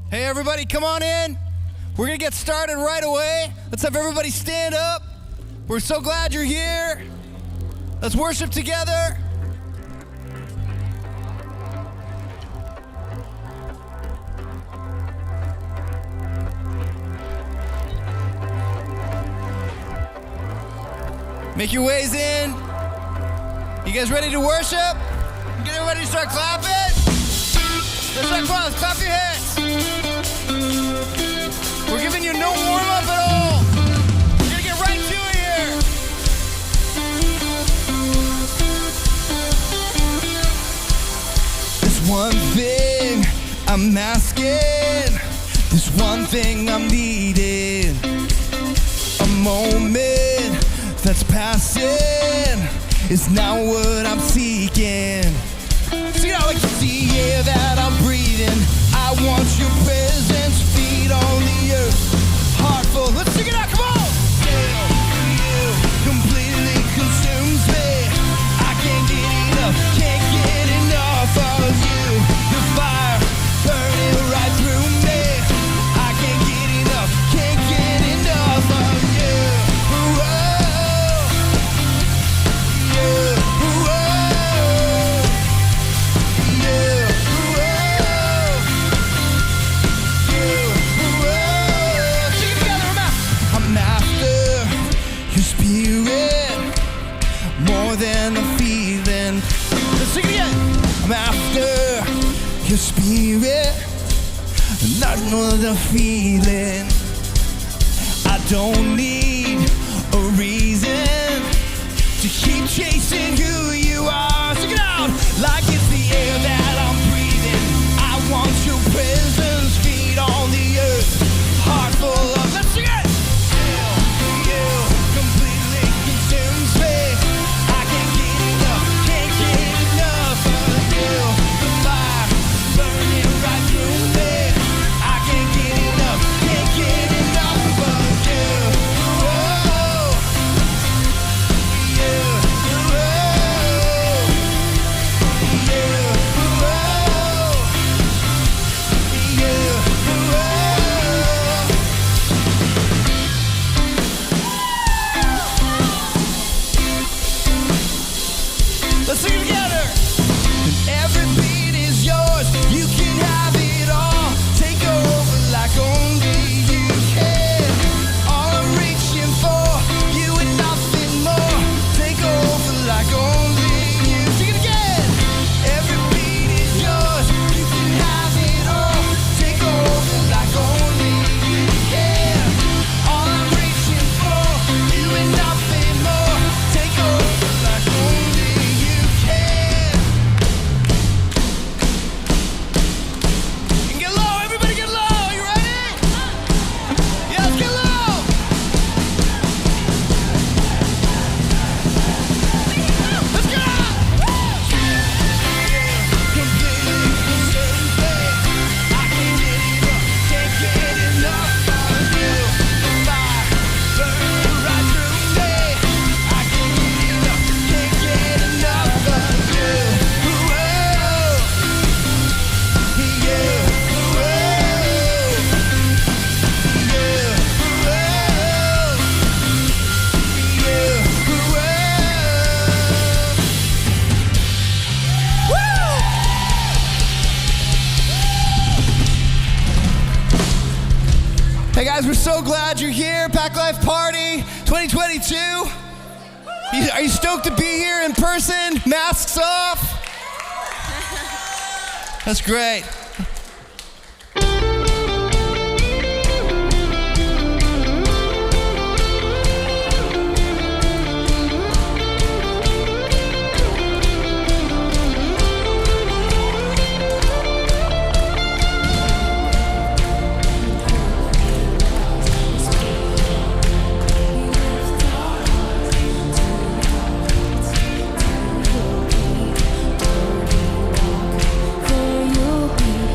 Hey, everybody, come on in. We're going to get started right away. Let's have everybody stand up. We're so glad you're here. Let's worship together. Make your ways in. You guys ready to worship? Get everybody to start clapping. Let's start clapping. Clap your hands. We're giving you no warm-up at all. We're gonna get right to it here. There's one thing I'm asking. There's one thing I'm needing. A moment that's passing is now what I'm seeking. See how I can see the air that I'm breathing. I want your presence, feet on the earth, heart full. Let's sing it out, come on! You completely consumes me. I can't get enough of you. The fire burning right through me. I can't get enough of you. Than a feeling. Let's sing it again. I'm after your spirit, not another feeling. I don't need a reason to keep chasing who you are. Sing it out like it's the air that I'm breathing. I want your presence, feet on the earth, heart full of. Let's sing it. You completely consumes me. Let's sing it together. And every beat is yours. You can have it all. Take over like only you can. All I'm reaching for, you and nothing more. Take over like only you. Sing it again. Every beat is yours. You can have it all. Take over like only you can. All I'm reaching for, you and nothing more. Take over like only you. Hey guys, we're so glad you're here. PacLife Party 2022. Are you stoked to be here in person? Masks off? That's great. You'll be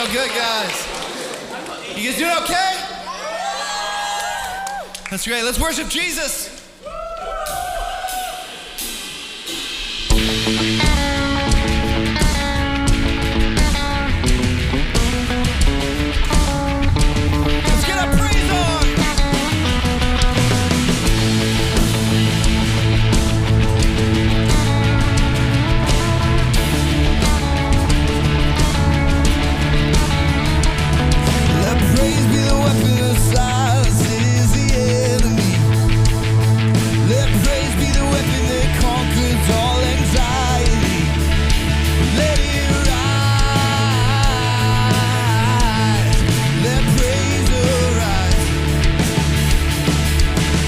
so good, guys. You guys doing okay? That's great. Let's worship Jesus. Let's get our praise on. Let praise be the weapon of silence. It is the enemy. Let praise be the weapon that conquers all anxiety. Let it rise. Let praise arise.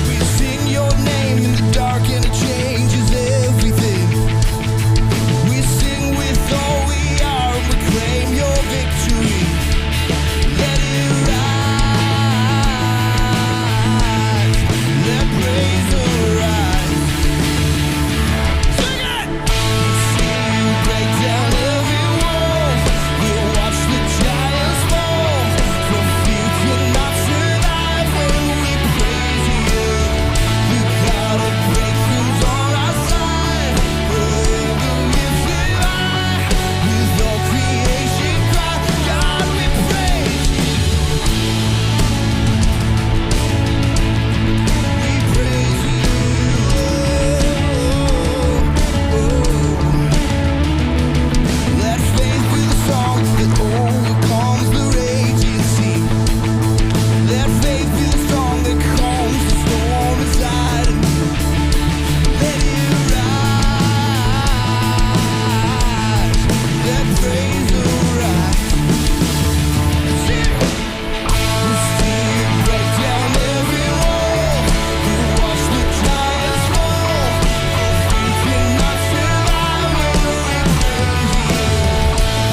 We sing your name in the dark and it changes everything. We sing with all we are and we claim your victory. Let it rise. Let praise arise. Sing it! We see you break down every wall. We'll watch the giants fall. For fear cannot survive when we praise you. You got a breakthroughs on our side. Forever lifted high. With all creation cry, God we praise you. We praise you. Let faith be the song that overcomes the raging sea. Let faith be the song that calms the storm inside of me. Let it rise. Let praise arise. Sing. We see you break down every wall. We watch the giants fall. We cannot survive when we praise you.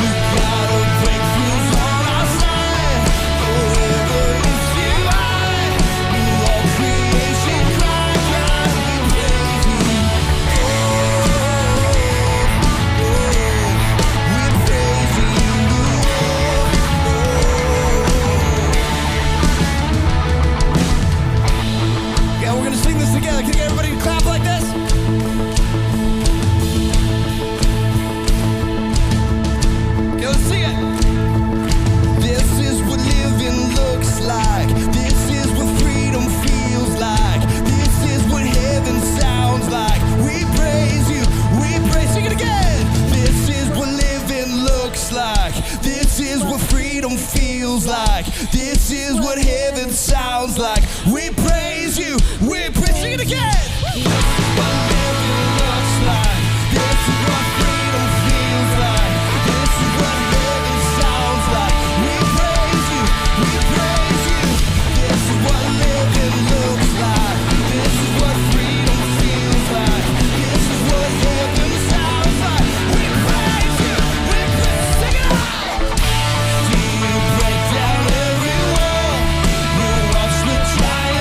You got a breakthroughs on our side. Forever lifted high. With all creation cry, God we praise you. We praise you. Yeah, we're gonna sing this together. Can you get everybody to clap like this? Okay, let's sing it. This is what living looks like. This is what freedom feels like. This is what heaven sounds like. We praise you. We praise. Sing it again. This is what living looks like. This is what freedom feels like. This is what heaven sounds like. We praise you. We praise. Sing it again. This is what living looks like. This is what freedom feels like. This is what heaven sounds like. We praise you. We praise you. This is what living looks like. This is what freedom feels like. This is what heaven sounds like. We praise you. We praise. Sing it out. See you break down every wall. We watch the giants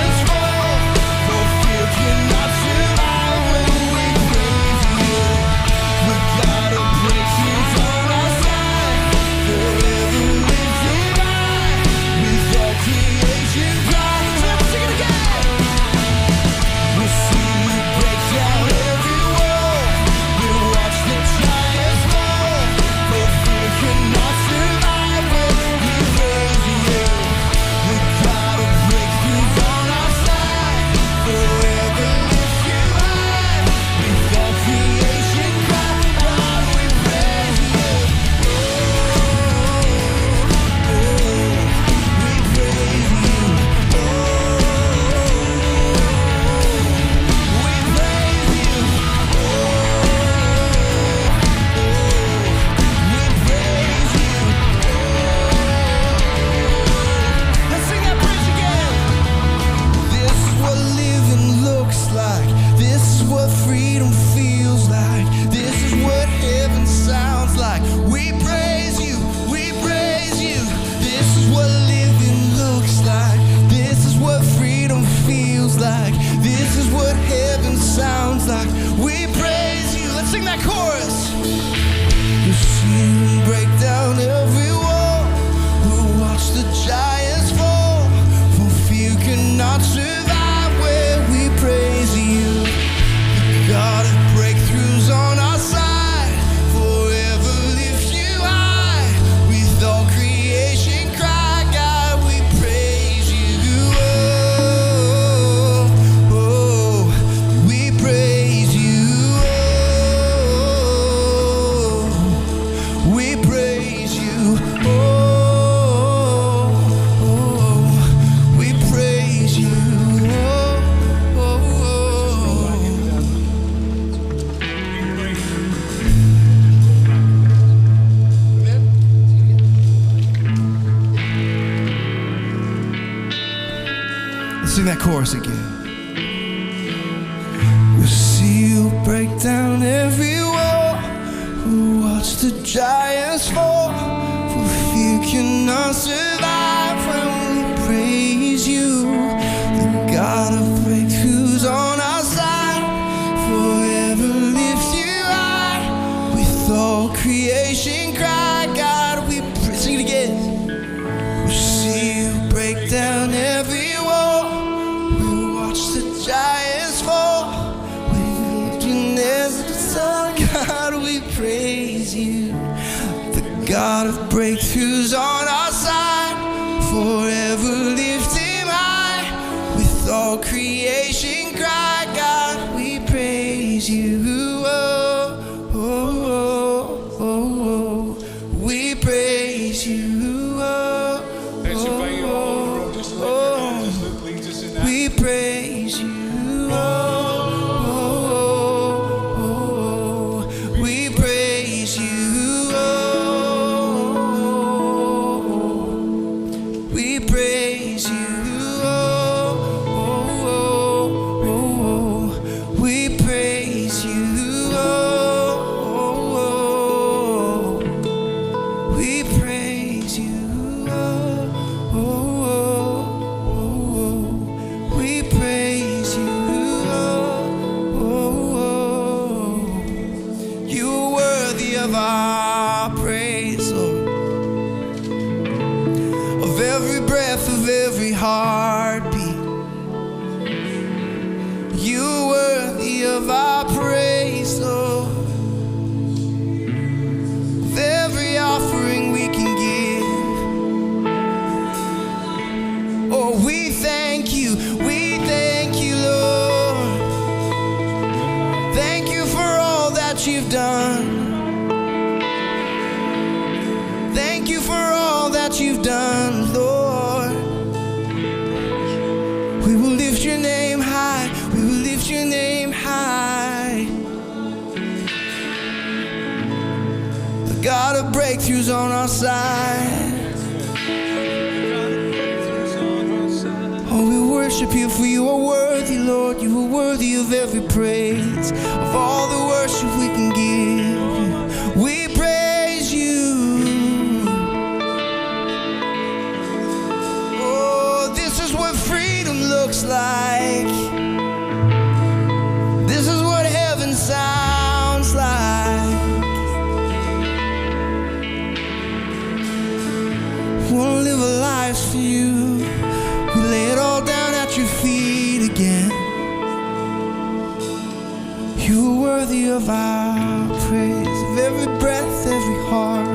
Sing that chorus again. We'll see you break down every wall. We'll watch the giants fall. For fear cannot survive when we praise you. The God of breakthroughs on our side. Forever lift you high. With all creation cry, God, we praise. Sing it again. We'll see you break down every wall. We'll watch the giants fall. God, we praise you. The God of breakthroughs on our side. Forever lift him high. With all creation cry, God, we praise you. Oh, oh, oh, oh, oh. We praise you. Oh, oh, oh, oh. We praise you. Oh. Heartbeat, you're worthy of our praise, Lord. Of every offering we can give, oh, we thank you, Lord. Thank you for all that you've done. Thank you for all that you've done, Lord. We will lift your name high. We will lift your name high. The God of breakthroughs on our side. Oh, we worship you, for you are worthy, Lord. You are worthy of every praise, of all the worship we can give. We praise you. Oh, this is what freedom looks like. This is what heaven sounds like. Wanna live a life for you. We lay it all down at your feet again. You're worthy of our praise, of every breath, every heart.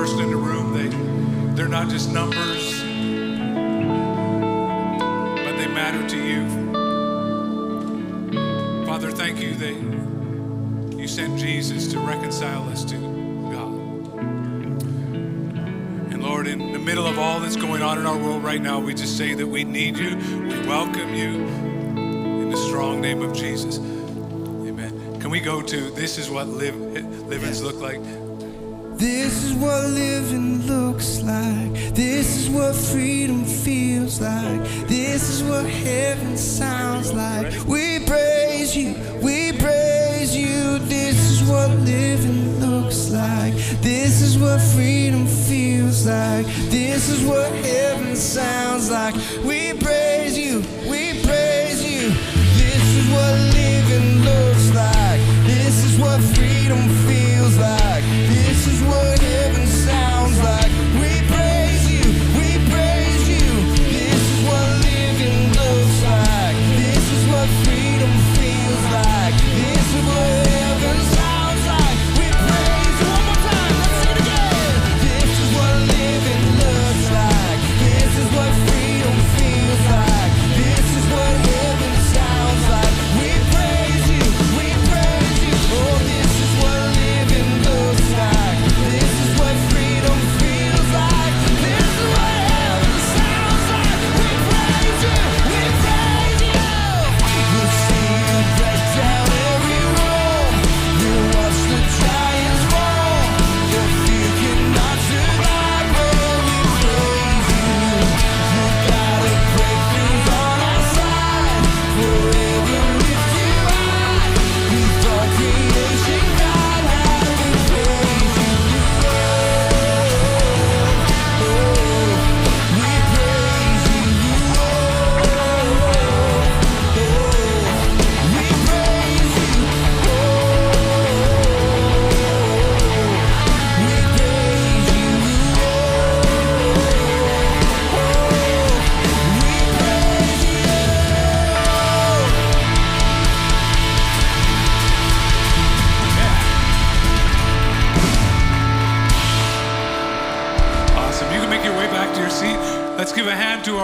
In the room, they're not just numbers, but they matter to you. Father, thank you that you sent Jesus to reconcile us to God. And Lord, in the middle of all that's going on in our world right now, we just say that we need you. We welcome you in the strong name of Jesus. Amen. Can we go to this is what livings look like? This is what living looks like. This is what freedom feels like. This is what heaven sounds like. We praise you, we praise you. This is what living looks like. This is what freedom feels like. This is what heaven sounds like. We praise you, we praise you. This is what living looks like. This is what freedom feels like. This is what heaven sounds like. We praise you, we praise you. This is what living looks like. This is what freedom feels like. This is what heaven sounds like. We praise you. One more time, let's sing it again. This is what living looks like. This is what freedom feels like. This is what heaven sounds like. We praise you, we praise you. Oh, this is what living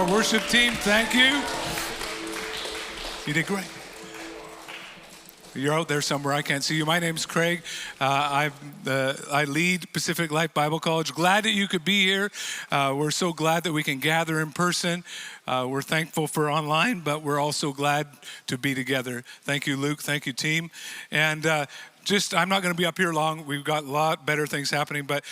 our worship team. Thank you. You did great. You're out there somewhere. I can't see you. My name's Craig. I lead Pacific Life Bible College. Glad that you could be here. We're so glad that we can gather in person. We're thankful for online, but we're also glad to be together. Thank you, Luke. Thank you, team. And I'm not going to be up here long. We've got a lot better things happening, but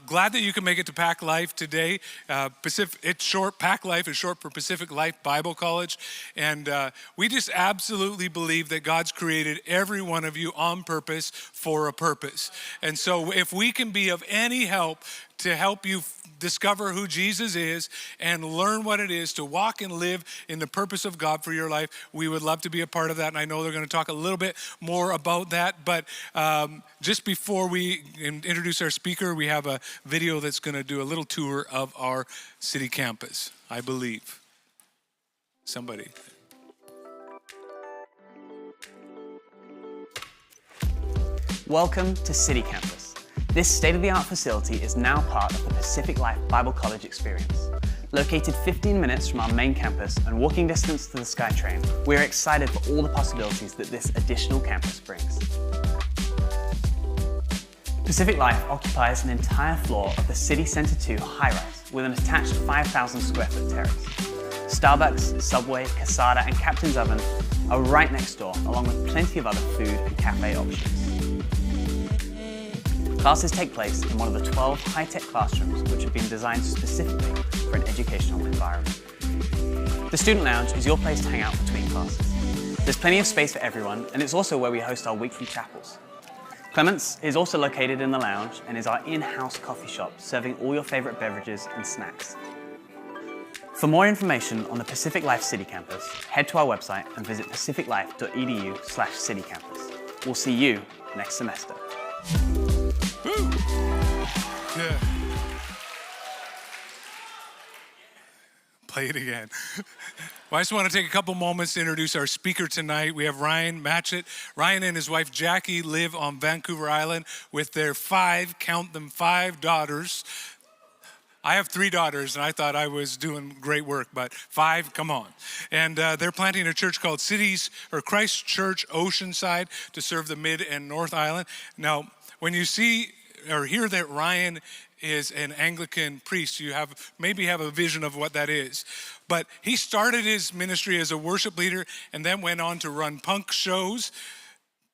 glad that you can make it to PacLife today. It's short. PacLife is short for Pacific Life Bible College. And we just absolutely believe that God's created every one of you on purpose for a purpose. And so if we can be of any help to help you discover who Jesus is and learn what it is to walk and live in the purpose of God for your life, we would love to be a part of that. And I know they're going to talk a little bit more about that. But just before we introduce our speaker, we have a video that's going to do a little tour of our city campus, I believe. Somebody. Welcome to City Campus. This state-of-the-art facility is now part of the Pacific Life Bible College experience. Located 15 minutes from our main campus and walking distance to the SkyTrain, we're excited for all the possibilities that this additional campus brings. Pacific Life occupies an entire floor of the City Center 2 high-rise with an attached 5,000 square foot terrace. Starbucks, Subway, Casada, and Captain's Oven are right next door, along with plenty of other food and cafe options. Classes take place in one of the 12 high-tech classrooms which have been designed specifically for an educational environment. The student lounge is your place to hang out between classes. There's plenty of space for everyone, and it's also where we host our weekly chapels. Clements is also located in the lounge and is our in-house coffee shop, serving all your favorite beverages and snacks. For more information on the Pacific Life City Campus, head to our website and visit pacificlife.edu/citycampus. We'll see you next semester. Woo. Yeah. Play it again. Well, I just want to take a couple moments to introduce our speaker tonight. We have Ryan Matchett. Ryan and his wife Jackie live on Vancouver Island with their 5 daughters. I have 3 daughters, and I thought I was doing great work, but 5, come on. And they're planting a church called Christ Church Oceanside to serve the Mid and North Island. Now, when you see or hear that Ryan is an Anglican priest, you maybe have a vision of what that is. But he started his ministry as a worship leader and then went on to run punk shows,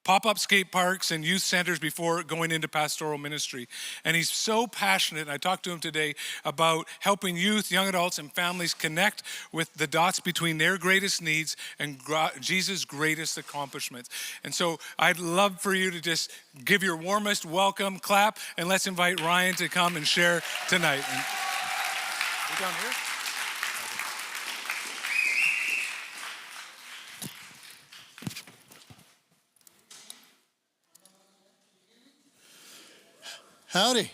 pop-up skate parks, and youth centers before going into pastoral ministry. And he's so passionate, and I talked to him today about helping youth, young adults, and families connect with the dots between their greatest needs and Jesus' greatest accomplishments. And so I'd love for you to just give your warmest welcome, clap, and let's invite Ryan to come and share tonight. We're down here? Howdy.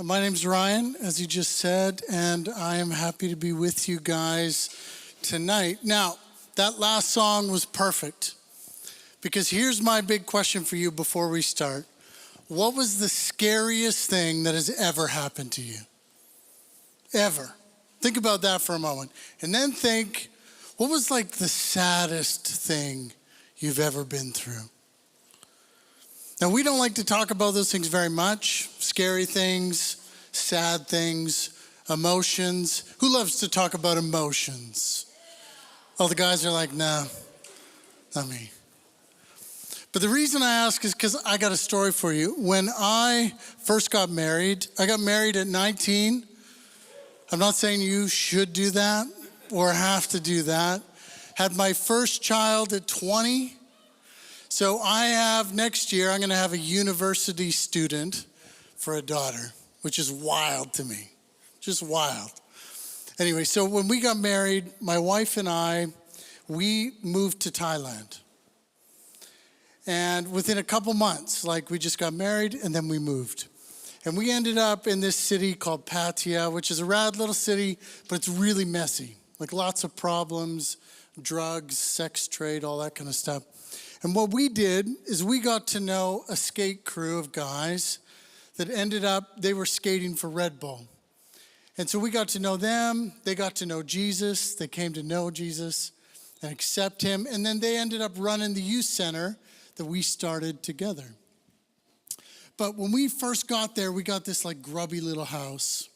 My name's Ryan, as you just said, and I am happy to be with you guys tonight. Now, that last song was perfect, because here's my big question for you before we start. What was the scariest thing that has ever happened to you? Ever. Think about that for a moment. And then think, what was like the saddest thing you've ever been through? Now, we don't like to talk about those things very much. Scary things, sad things, emotions. Who loves to talk about emotions? Oh, the guys are like, nah, not me. But the reason I ask is because I got a story for you. When I first got married, I got married at 19. I'm not saying you should do that or have to do that. Had my first child at 20. So next year, I'm going to have a university student for a daughter, which is wild to me, just wild. Anyway, so when we got married, my wife and I, we moved to Thailand. And within a couple months, we just got married and then we moved. And we ended up in this city called Pattaya, which is a rad little city, but it's really messy. Lots of problems, drugs, sex trade, all that kind of stuff. And what we did is we got to know a skate crew of guys that ended up, they were skating for Red Bull. And so we got to know them. They got to know Jesus. They came to know Jesus and accept him. And then they ended up running the youth center that we started together. But when we first got there, we got this like grubby little house.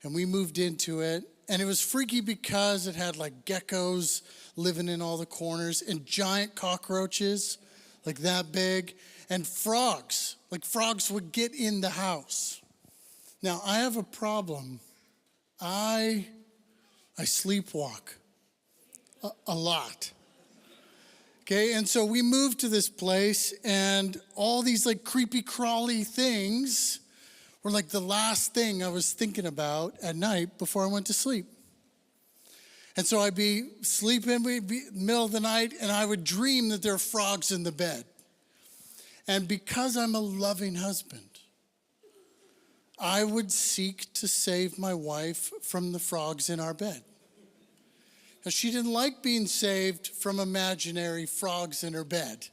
And we moved into it. And it was freaky because it had like geckos living in all the corners and giant cockroaches like that big and frogs. Like frogs would get in the house. Now, I have a problem. I sleepwalk a lot. Okay, and so we moved to this place, and all these like creepy crawly things were like the last thing I was thinking about at night before I went to sleep. And so I'd be sleeping, we'd be middle of the night, and I would dream that there are frogs in the bed. And because I'm a loving husband, I would seek to save my wife from the frogs in our bed. Now, she didn't like being saved from imaginary frogs in her bed.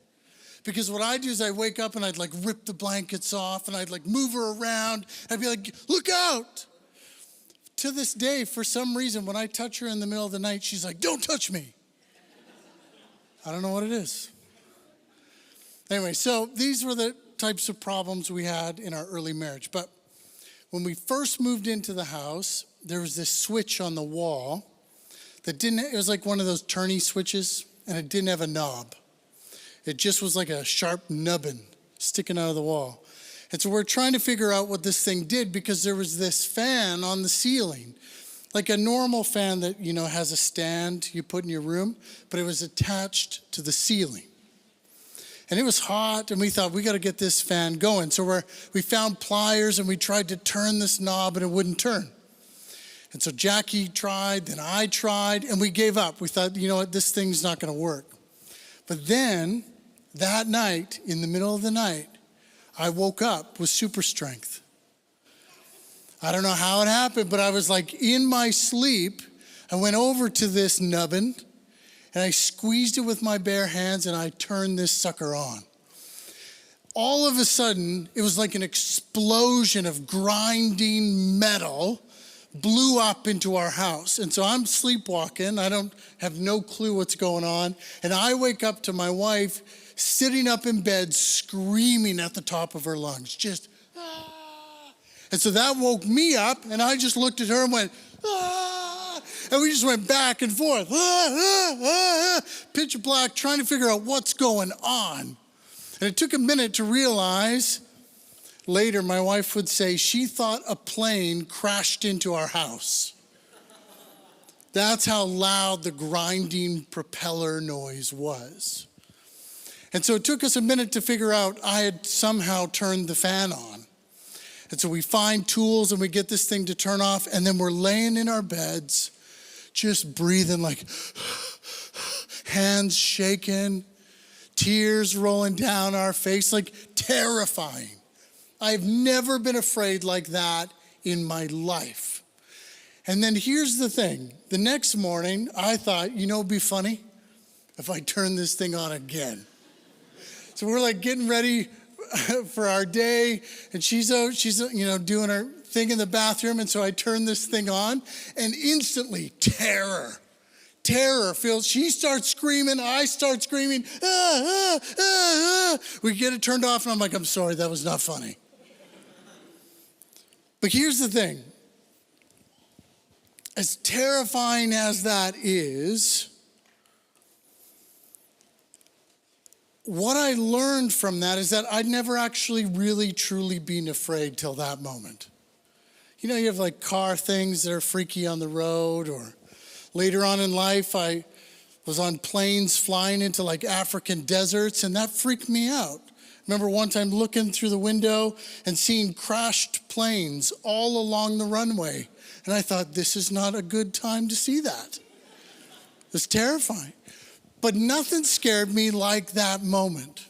Because what I'd do is I'd wake up and I'd like rip the blankets off and I'd like move her around. I'd be like, look out. To this day, for some reason, when I touch her in the middle of the night, she's like, don't touch me. I don't know what it is. Anyway, so these were the types of problems we had in our early marriage. But when we first moved into the house, there was this switch on the wall that it was like one of those turny switches, and it didn't have a knob. It just was like a sharp nubbin sticking out of the wall. And so we're trying to figure out what this thing did because there was this fan on the ceiling, like a normal fan that, has a stand you put in your room, but it was attached to the ceiling. And it was hot, and we thought, we got to get this fan going. So we found pliers, and we tried to turn this knob, and it wouldn't turn. And so Jackie tried, then I tried, and we gave up. We thought, you know what, this thing's not going to work. But then, that night, in the middle of the night, I woke up with super strength. I don't know how it happened, but I was like in my sleep. I went over to this nubbin, and I squeezed it with my bare hands, and I turned this sucker on. All of a sudden, it was like an explosion of grinding metal blew up into our house. And so I'm sleepwalking. I have no clue what's going on. And I wake up to my wife sitting up in bed, screaming at the top of her lungs, just, ah. And so that woke me up, and I just looked at her and went, ah. And we just went back and forth, pitch black, trying to figure out what's going on. And it took a minute to realize. Later, my wife would say she thought a plane crashed into our house. That's how loud the grinding propeller noise was. And so it took us a minute to figure out I had somehow turned the fan on. And so we find tools and we get this thing to turn off, and then we're laying in our beds, just breathing like hands shaking, tears rolling down our face, like terrifying. I've never been afraid like that in my life. And then here's the thing. The next morning, I thought, it'd be funny if I turn this thing on again. So we're like getting ready for our day, and she's doing her thing in the bathroom. And so I turn this thing on, and instantly terror feels. She starts screaming. I start screaming. Ah, ah, ah, ah. We get it turned off, and I'm like, I'm sorry, that was not funny. But here's the thing. As terrifying as that is, what I learned from that is that I'd never actually really truly been afraid till that moment. You have like car things that are freaky on the road, or later on in life, I was on planes flying into like African deserts, and that freaked me out. Remember one time looking through the window and seeing crashed planes all along the runway. And I thought, this is not a good time to see that. It's terrifying. But nothing scared me like that moment.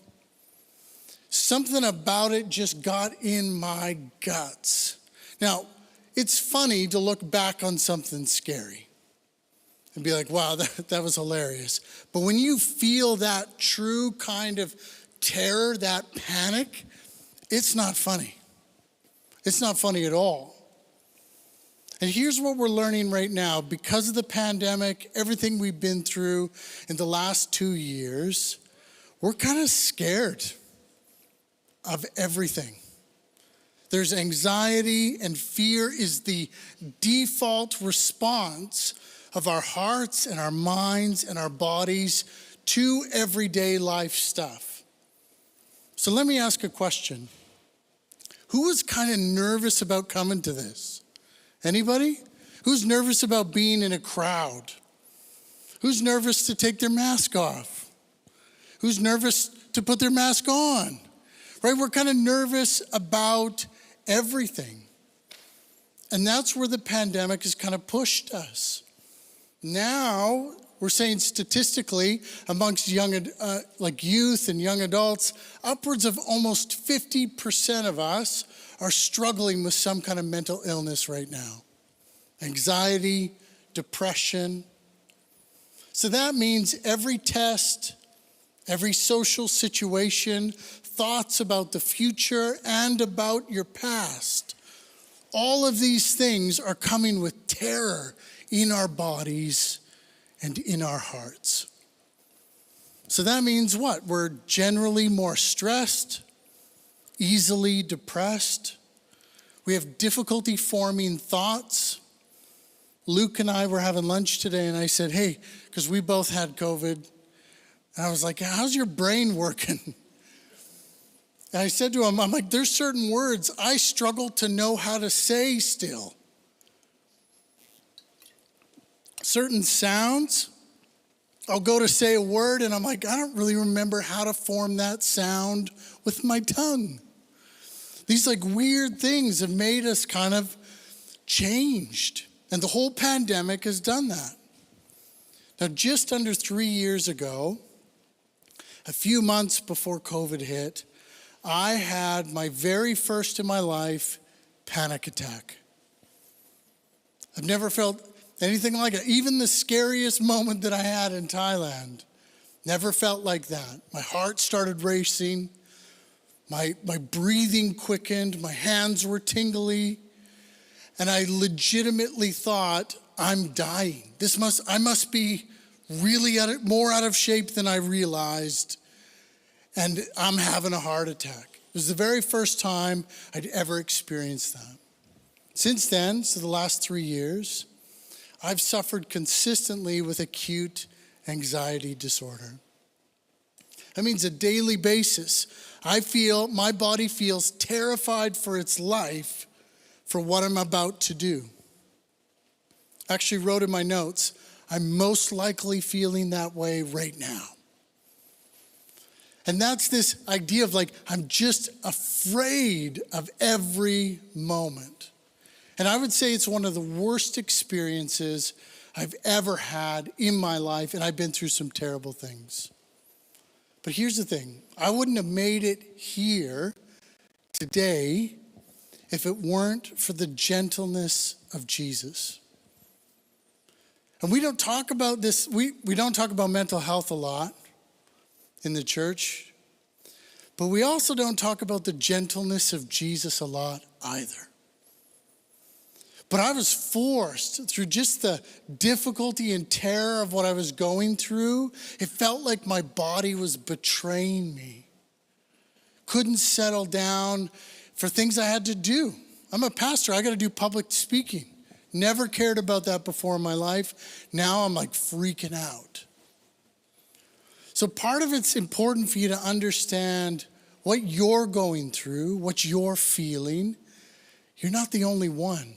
Something about it just got in my guts. Now, it's funny to look back on something scary and be like, wow, that was hilarious. But when you feel that true kind of terror, that panic, it's not funny. It's not funny at all. And here's what we're learning right now. Because of the pandemic, everything we've been through in the last 2 years, we're kind of scared of everything. There's anxiety, and fear is the default response of our hearts and our minds and our bodies to everyday life stuff. So let me ask a question. Who was kind of nervous about coming to this? Anybody? Who's nervous about being in a crowd? Who's nervous to take their mask off? Who's nervous to put their mask on? Right? We're kind of nervous about everything. And that's where the pandemic has kind of pushed us. Now, we're saying statistically, amongst youth and young adults, upwards of almost 50% of us are struggling with some kind of mental illness right now. Anxiety, depression. So that means every test, every social situation, thoughts about the future and about your past, all of these things are coming with terror in our bodies and in our hearts. So that means what? We're generally more stressed, easily depressed. We have difficulty forming thoughts. Luke and I were having lunch today, and I said, hey, because we both had COVID, and I was like, how's your brain working? And I said to him, I'm like, there's certain words I struggle to know how to say still. Certain sounds, I'll go to say a word and I'm like, I don't really remember how to form that sound with my tongue. These like weird things have made us kind of changed. And the whole pandemic has done that. Now, just under 3 years ago, a few months before COVID hit, I had my very first in my life panic attack. I've never felt anything like it. Even the scariest moment that I had in Thailand, never felt like that. My heart started racing. My breathing quickened. My hands were tingly. And I legitimately thought, I'm dying. I must be really more out of shape than I realized. And I'm having a heart attack. It was the very first time I'd ever experienced that. Since then, so the last 3 years, I've suffered consistently with acute anxiety disorder. That means a daily basis. My body feels terrified for its life for what I'm about to do. I actually wrote in my notes, I'm most likely feeling that way right now. And that's this idea of like, I'm just afraid of every moment. And I would say it's one of the worst experiences I've ever had in my life, and I've been through some terrible things. But here's the thing, I wouldn't have made it here today if it weren't for the gentleness of Jesus. And we don't talk about this, we don't talk about mental health a lot in the church, but we also don't talk about the gentleness of Jesus a lot either. But I was forced through just the difficulty and terror of what I was going through. It felt like my body was betraying me. Couldn't settle down for things I had to do. I'm a pastor, I got to do public speaking. Never cared about that before in my life. Now I'm like freaking out. So part of it's important for you to understand what you're going through, what you're feeling. You're not the only one.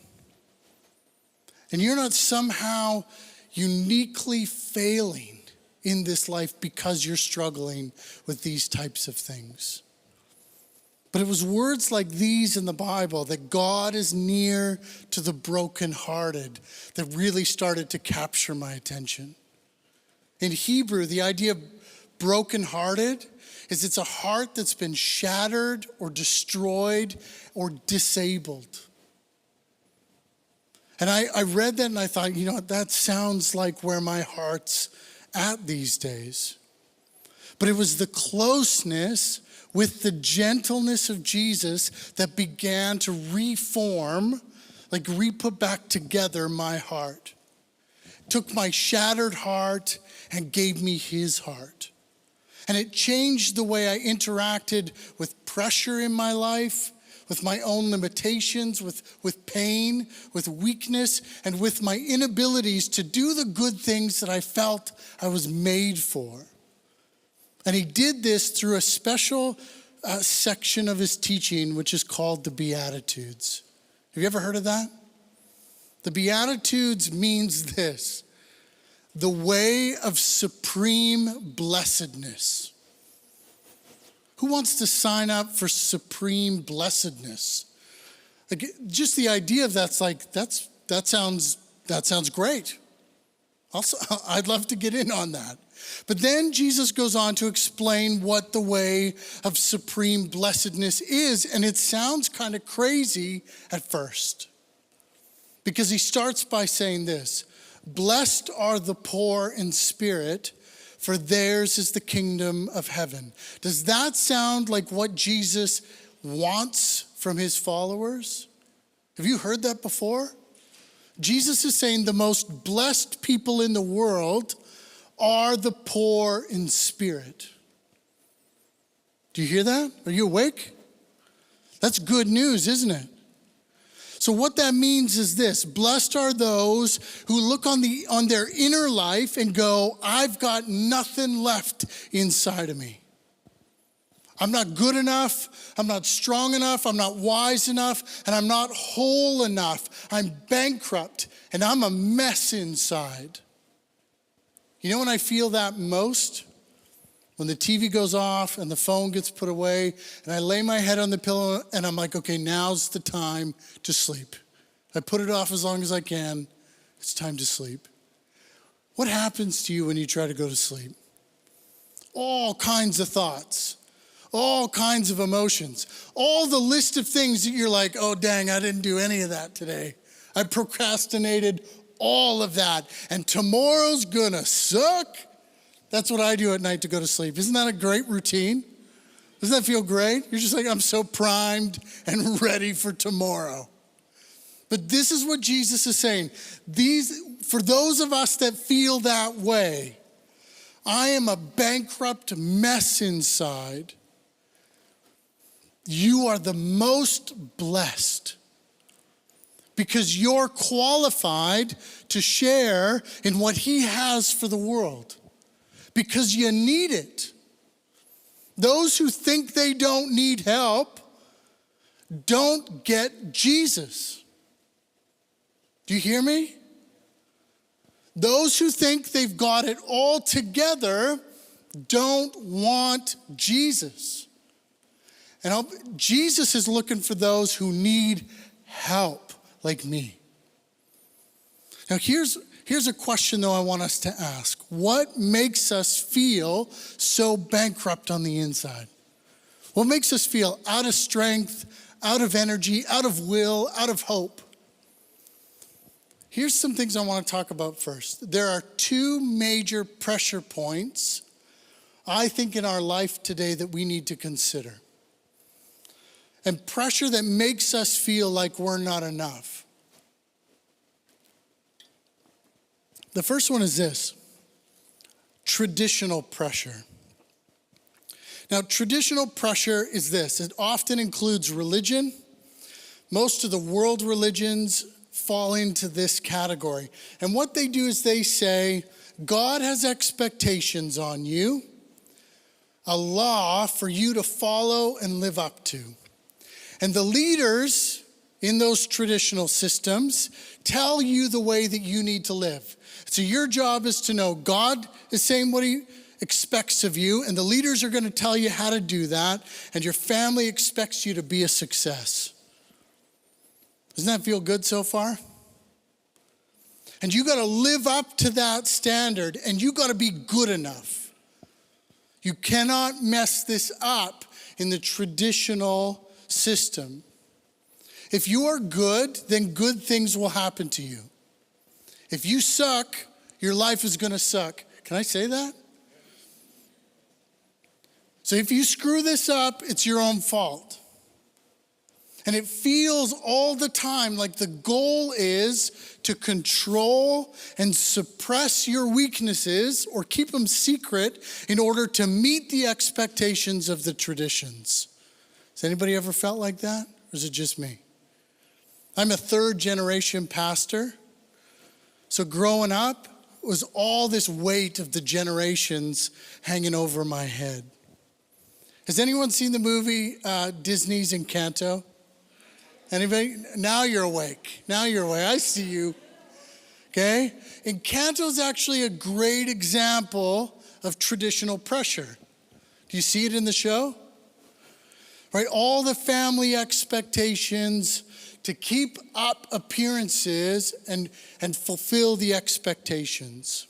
And you're not somehow uniquely failing in this life because you're struggling with these types of things. But it was words like these in the Bible, that God is near to the brokenhearted, that really started to capture my attention. In Hebrew, the idea of brokenhearted is it's a heart that's been shattered or destroyed or disabled. And I read that and I thought, that sounds like where my heart's at these days. But it was the closeness with the gentleness of Jesus that began to reform like re-put back together my heart. Took my shattered heart and gave me his heart. And it changed the way I interacted with pressure in my life, with my own limitations, with pain, with weakness, and with my inabilities to do the good things that I felt I was made for. And he did this through a special section of his teaching, which is called the Beatitudes. Have you ever heard of that? The Beatitudes means this: the way of supreme blessedness. Who wants to sign up for supreme blessedness? Like, just the idea of that's like, that sounds great. Also, I'd love to get in on that. But then Jesus goes on to explain what the way of supreme blessedness is, and it sounds kind of crazy at first. Because he starts by saying this: blessed are the poor in spirit, for theirs is the kingdom of heaven. Does that sound like what Jesus wants from his followers? Have you heard that before? Jesus is saying the most blessed people in the world are the poor in spirit. Do you hear that? Are you awake? That's good news, isn't it? So what that means is this: blessed are those who look on their inner life and go, I've got nothing left inside of me. I'm not good enough, I'm not strong enough, I'm not wise enough, and I'm not whole enough. I'm bankrupt, and I'm a mess inside. You know when I feel that most? When the TV goes off and the phone gets put away and I lay my head on the pillow and I'm like, okay, now's the time to sleep. I put it off as long as I can. It's time to sleep. What happens to you when you try to go to sleep? All kinds of thoughts, all kinds of emotions, all the list of things that you're like, oh, dang, I didn't do any of that today. I procrastinated all of that, and tomorrow's gonna suck. That's what I do at night to go to sleep. Isn't that a great routine? Doesn't that feel great? You're just like, I'm so primed and ready for tomorrow. But this is what Jesus is saying. For those of us that feel that way, I am a bankrupt mess inside. You are the most blessed because you're qualified to share in what he has for the world. Because you need it. Those who think they don't need help don't get Jesus. Do you hear me? Those who think they've got it all together don't want Jesus. And Jesus is looking for those who need help, like me. Now here's a question, though, I want us to ask. What makes us feel so bankrupt on the inside? What makes us feel out of strength, out of energy, out of will, out of hope? Here's some things I want to talk about first. There are two major pressure points, I think, in our life today that we need to consider. And pressure that makes us feel like we're not enough. The first one is this: traditional pressure. Now, traditional pressure is this. It often includes religion. Most of the world religions fall into this category. And what they do is they say, God has expectations on you, a law for you to follow and live up to. And the leaders in those traditional systems tell you the way that you need to live. So your job is to know God is saying what he expects of you, and the leaders are going to tell you how to do that, and your family expects you to be a success. Doesn't that feel good so far? And you got to live up to that standard, and you got to be good enough. You cannot mess this up in the traditional system. If you are good, then good things will happen to you. If you suck, your life is going to suck. Can I say that? So if you screw this up, it's your own fault. And it feels all the time like the goal is to control and suppress your weaknesses or keep them secret in order to meet the expectations of the traditions. Has anybody ever felt like that? Or is it just me? I'm a third generation pastor. So growing up was all this weight of the generations hanging over my head. Has anyone seen the movie Disney's Encanto? Anybody? Now you're awake. Now you're awake. I see you. Okay? Encanto is actually a great example of traditional pressure. Do you see it in the show? Right? All the family expectations to keep up appearances and fulfill the expectations.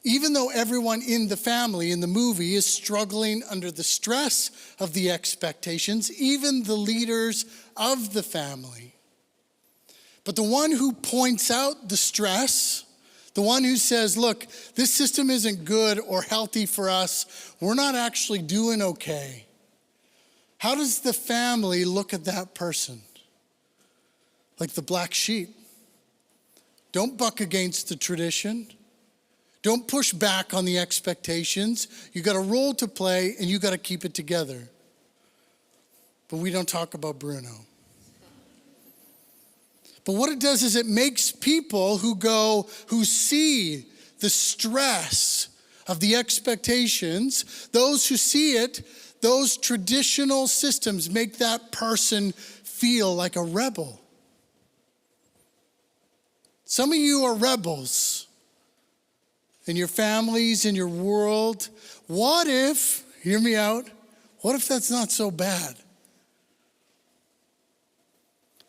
Even though everyone in the family in the movie is struggling under the stress of the expectations, even the leaders of the family. But the one who points out the stress, the one who says, look, this system isn't good or healthy for us, we're not actually doing okay. How does the family look at that person? Like the black sheep. Don't buck against the tradition. Don't push back on the expectations. You got a role to play and you got to keep it together. But we don't talk about Bruno. But what it does is it makes people who see the stress of the expectations, those who see it, those traditional systems make that person feel like a rebel. Some of you are rebels. In your families, in your world. What if, hear me out, what if that's not so bad?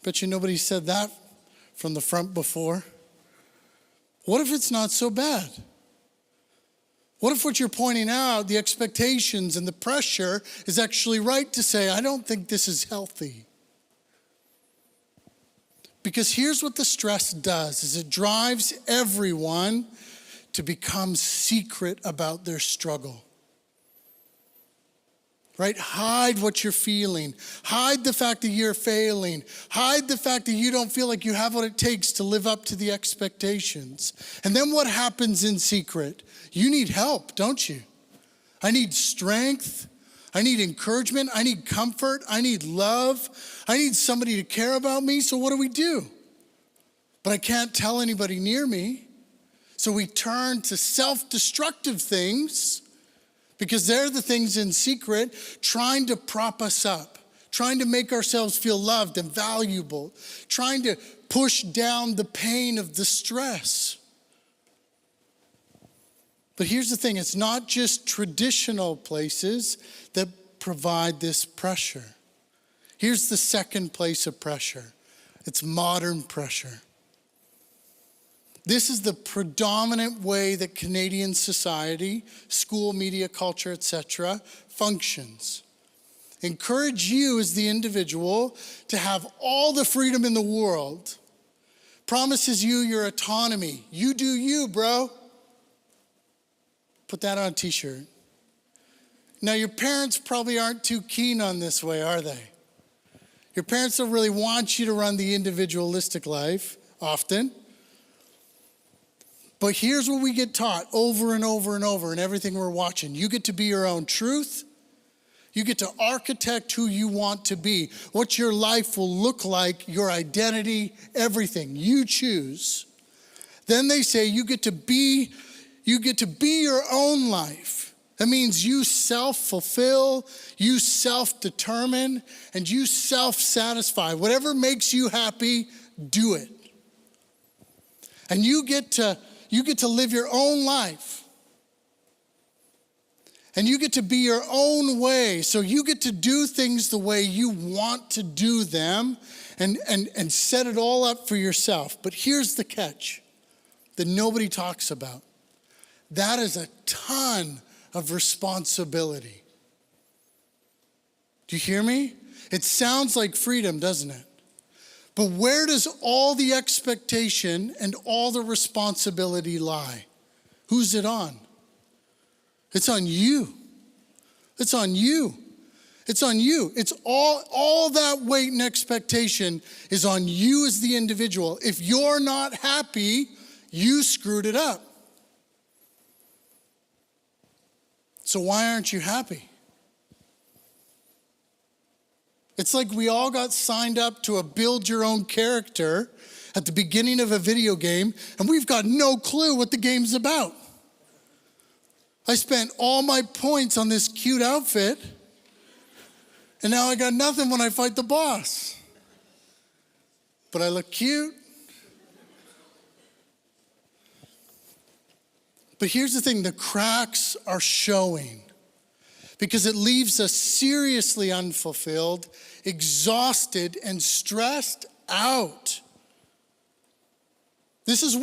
Bet you nobody said that from the front before. What if it's not so bad? What if what you're pointing out, the expectations and the pressure, is actually right to say, I don't think this is healthy? Because here's what the stress does, is it drives everyone to become secret about their struggle. Right? Hide what you're feeling. Hide the fact that you're failing. Hide the fact that you don't feel like you have what it takes to live up to the expectations. And then what happens in secret? You need help, don't you? I need strength. I need encouragement. I need comfort. I need love. I need somebody to care about me. So what do? But I can't tell anybody near me. So we turn to self-destructive things because they're the things in secret trying to prop us up, trying to make ourselves feel loved and valuable, trying to push down the pain of the stress. But here's the thing, it's not just traditional places that provide this pressure. Here's the second place of pressure. It's modern pressure. This is the predominant way that Canadian society, school, media, culture, etc., functions. Encourage you as the individual to have all the freedom in the world. Promises you your autonomy. You do you, bro. Put that on a t-shirt. Now, your parents probably aren't too keen on this way, are they? Your parents don't really want you to run the individualistic life often. But here's what we get taught over and over and over in everything we're watching. You get to be your own truth. You get to architect who you want to be, what your life will look like, your identity, everything. You choose. Then they say you get to be your own life. That means you self-fulfill, you self-determine, and you self-satisfy. Whatever makes you happy, do it. And you get to live your own life. And you get to be your own way. So you get to do things the way you want to do them and set it all up for yourself. But here's the catch that nobody talks about. That is a ton of responsibility. Do you hear me? It sounds like freedom, doesn't it? But where does all the expectation and all the responsibility lie? Who's it on? It's on you. It's on you. It's on you. It's all that weight and expectation is on you as the individual. If you're not happy, you screwed it up. So why aren't you happy? It's like we all got signed up to a build your own character at the beginning of a video game, and we've got no clue what the game's about. I spent all my points on this cute outfit, and now I got nothing when I fight the boss. But I look cute. But here's the thing, the cracks are showing because it leaves us seriously unfulfilled, exhausted, and stressed out. This is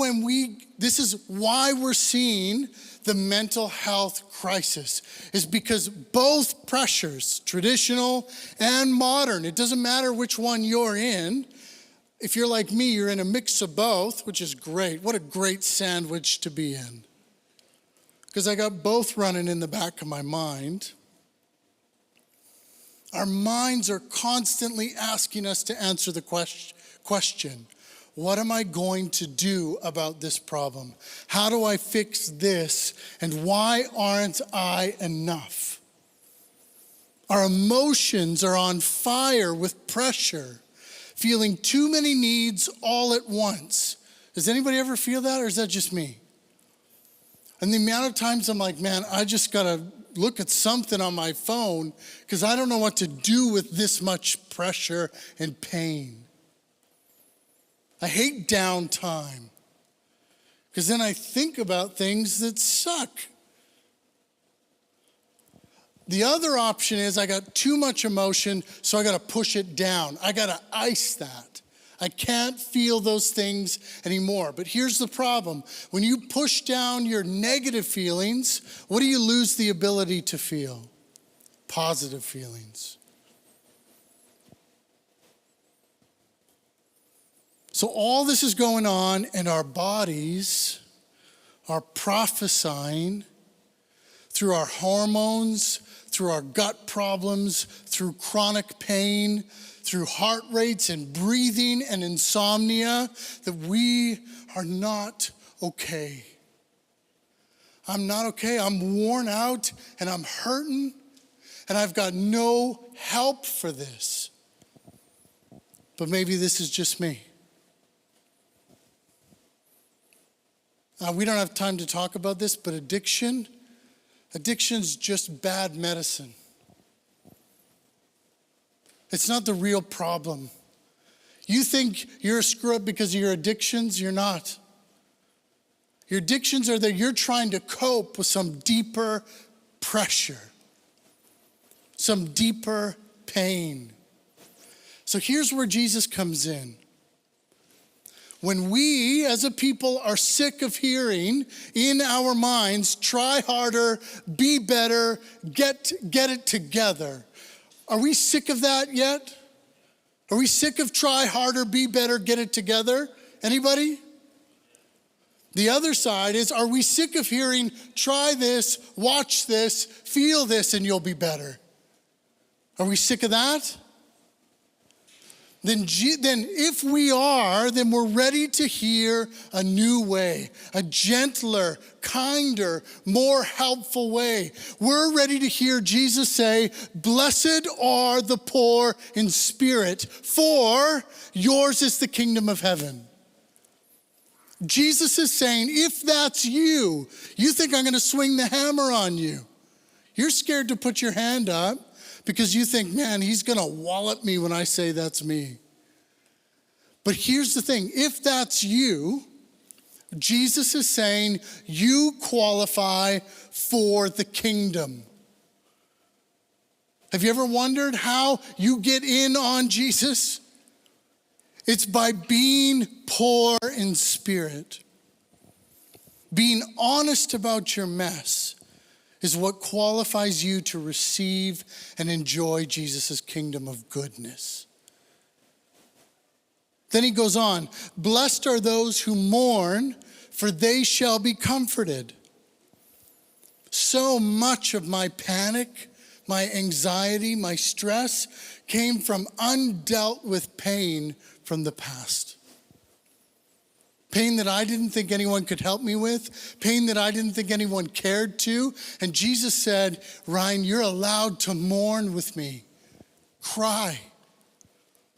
why we're seeing the mental health crisis, is because both pressures, traditional and modern, it doesn't matter which one you're in. If you're like me, you're in a mix of both, which is great. What a great sandwich to be in. Because I got both running in the back of my mind. Our minds are constantly asking us to answer the question, what am I going to do about this problem? How do I fix this? And why aren't I enough? Our emotions are on fire with pressure, feeling too many needs all at once. Does anybody ever feel that, or is that just me? And the amount of times I'm like, man, I just gotta look at something on my phone because I don't know what to do with this much pressure and pain. I hate downtime because then I think about things that suck. The other option is I got too much emotion, so I gotta push it down. I gotta ice that. I can't feel those things anymore. But here's the problem. When you push down your negative feelings, what do you lose the ability to feel? Positive feelings. So all this is going on, and our bodies are prophesying through our hormones, through our gut problems, through chronic pain, through heart rates and breathing and insomnia, that we are not okay. I'm not okay. I'm worn out and I'm hurting and I've got no help for this. But maybe this is just me. We don't have time to talk about this, but addiction's just bad medicine. It's not the real problem. You think you're a screw up because of your addictions? You're not. Your addictions are that you're trying to cope with some deeper pressure, some deeper pain. So here's where Jesus comes in. When we as a people are sick of hearing in our minds, try harder, be better, get it together. Are we sick of that yet? Are we sick of try harder, be better, get it together? Anybody? The other side is, are we sick of hearing, try this, watch this, feel this, and you'll be better? Are we sick of that? Then if we are, then we're ready to hear a new way, a gentler, kinder, more helpful way. We're ready to hear Jesus say, "Blessed are the poor in spirit, for yours is the kingdom of heaven." Jesus is saying, if that's you, you think I'm gonna swing the hammer on you. You're scared to put your hand up because you think, man, he's gonna wallop me when I say that's me. But here's the thing, if that's you, Jesus is saying you qualify for the kingdom. Have you ever wondered how you get in on Jesus? It's by being poor in spirit. Being honest about your mess is what qualifies you to receive and enjoy Jesus' kingdom of goodness. Then he goes on, blessed are those who mourn, for they shall be comforted. So much of my panic, my anxiety, my stress came from undealt with pain from the past. Pain that I didn't think anyone could help me with, pain that I didn't think anyone cared to. And Jesus said, Ryan, you're allowed to mourn with me. Cry.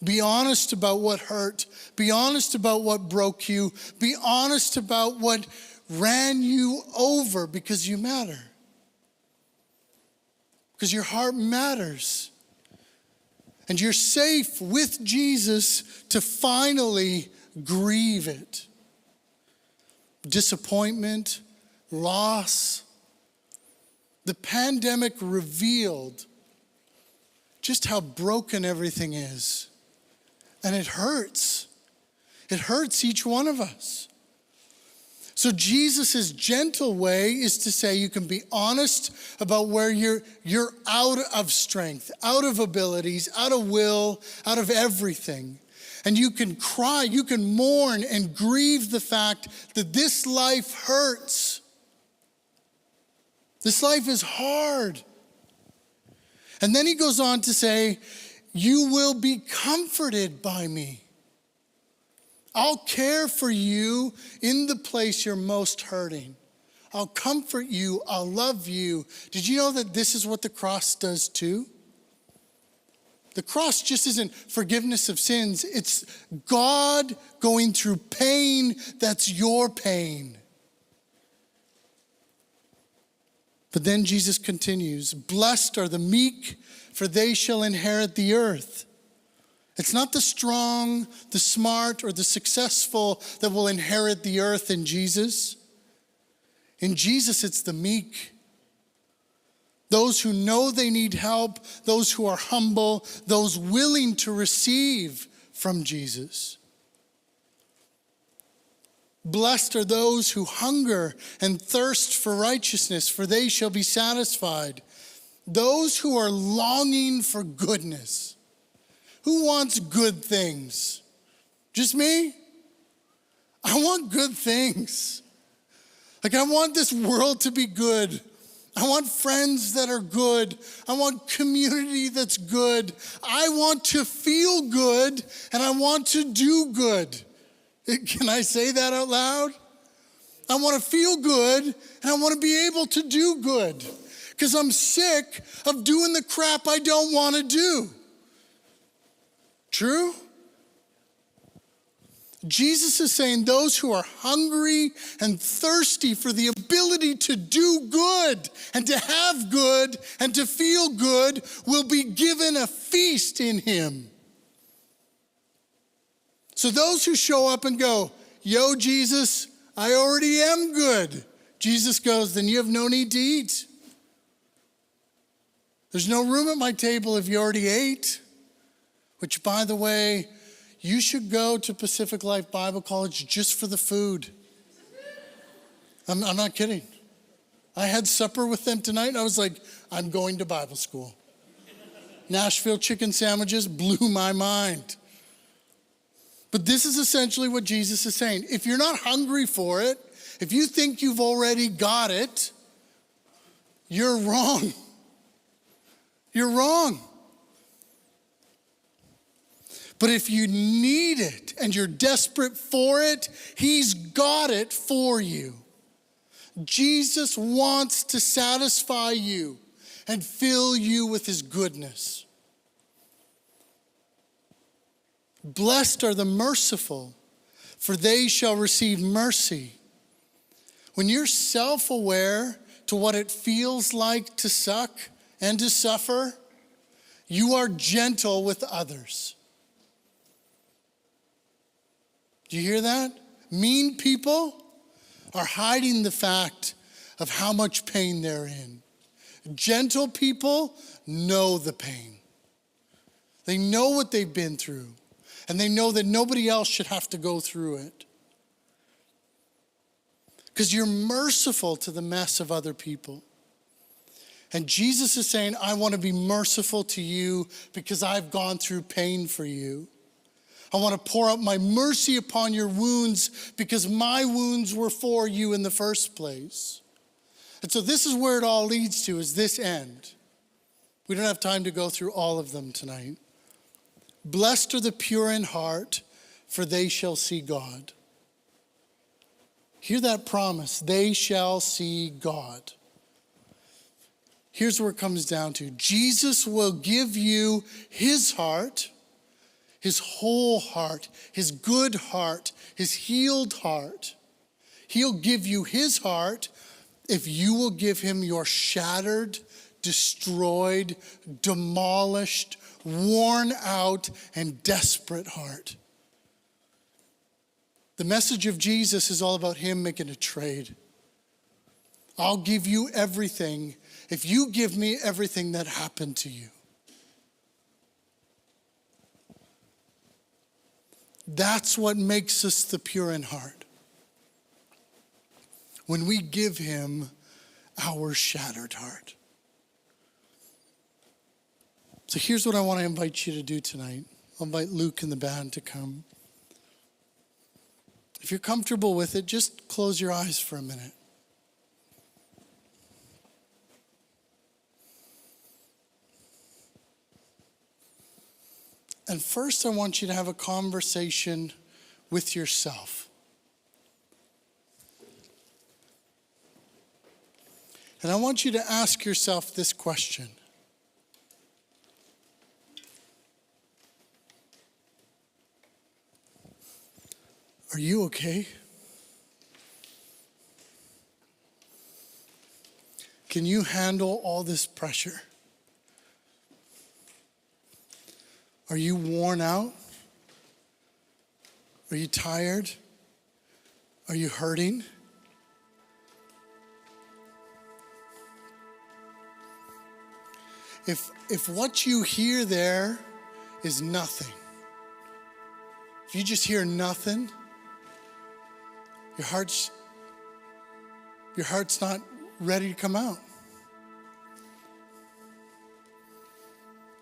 Be honest about what hurt. Be honest about what broke you. Be honest about what ran you over, because you matter. Because your heart matters. And you're safe with Jesus to finally grieve it. Disappointment, loss. The pandemic revealed just how broken everything is. And it hurts. It hurts each one of us. So Jesus' gentle way is to say you can be honest about where you're out of strength, out of abilities, out of will, out of everything. And you can cry, you can mourn and grieve the fact that this life hurts. This life is hard. And then he goes on to say, you will be comforted by me. I'll care for you in the place you're most hurting. I'll comfort you. I'll love you. Did you know that this is what the cross does too? The cross just isn't forgiveness of sins. It's God going through pain that's your pain. But then Jesus continues, blessed are the meek, for they shall inherit the earth. It's not the strong, the smart, or the successful that will inherit the earth in Jesus. In Jesus, it's the meek. Those who know they need help, those who are humble, those willing to receive from Jesus. Blessed are those who hunger and thirst for righteousness, for they shall be satisfied. Those who are longing for goodness. Who wants good things? Just me? I want good things. Like, I want this world to be good. I want friends that are good. I want community that's good. I want to feel good, and I want to do good. Can I say that out loud? I want to feel good, and I want to be able to do good, because I'm sick of doing the crap I don't want to do. True? Jesus is saying those who are hungry and thirsty for the ability to do good and to have good and to feel good will be given a feast in him. So those who show up and go, yo, Jesus, I already am good. Jesus goes, then you have no need to eat. There's no room at my table if you already ate. Which, by the way, you should go to Pacific Life Bible College just for the food. I'm not kidding. I had supper with them tonight, and I was like, I'm going to Bible school. Nashville chicken sandwiches blew my mind. But this is essentially what Jesus is saying. If you're not hungry for it, if you think you've already got it, you're wrong. You're wrong. But if you need it and you're desperate for it, he's got it for you. Jesus wants to satisfy you and fill you with his goodness. Blessed are the merciful, for they shall receive mercy. When you're self-aware to what it feels like to suck and to suffer, you are gentle with others. Do you hear that? Mean people are hiding the fact of how much pain they're in. Gentle people know the pain. They know what they've been through, and they know that nobody else should have to go through it. Because you're merciful to the mess of other people. And Jesus is saying, I want to be merciful to you because I've gone through pain for you. I want to pour out my mercy upon your wounds because my wounds were for you in the first place. And so this is where it all leads to, is this end. We don't have time to go through all of them tonight. Blessed are the pure in heart, for they shall see God. Hear that promise. They shall see God. Here's where it comes down to. Jesus will give you his heart, his whole heart, his good heart, his healed heart. He'll give you his heart if you will give him your shattered, destroyed, demolished, worn out, and desperate heart. The message of Jesus is all about him making a trade. I'll give you everything if you give me everything that happened to you. That's what makes us the pure in heart. When we give him our shattered heart. So here's what I want to invite you to do tonight. I'll invite Luke and the band to come. If you're comfortable with it, just close your eyes for a minute. And first, I want you to have a conversation with yourself. And I want you to ask yourself this question. Are you okay? Can you handle all this pressure? Are you worn out? Are you tired? Are you hurting? If what you hear there is nothing, if you just hear nothing, your heart's not ready to come out.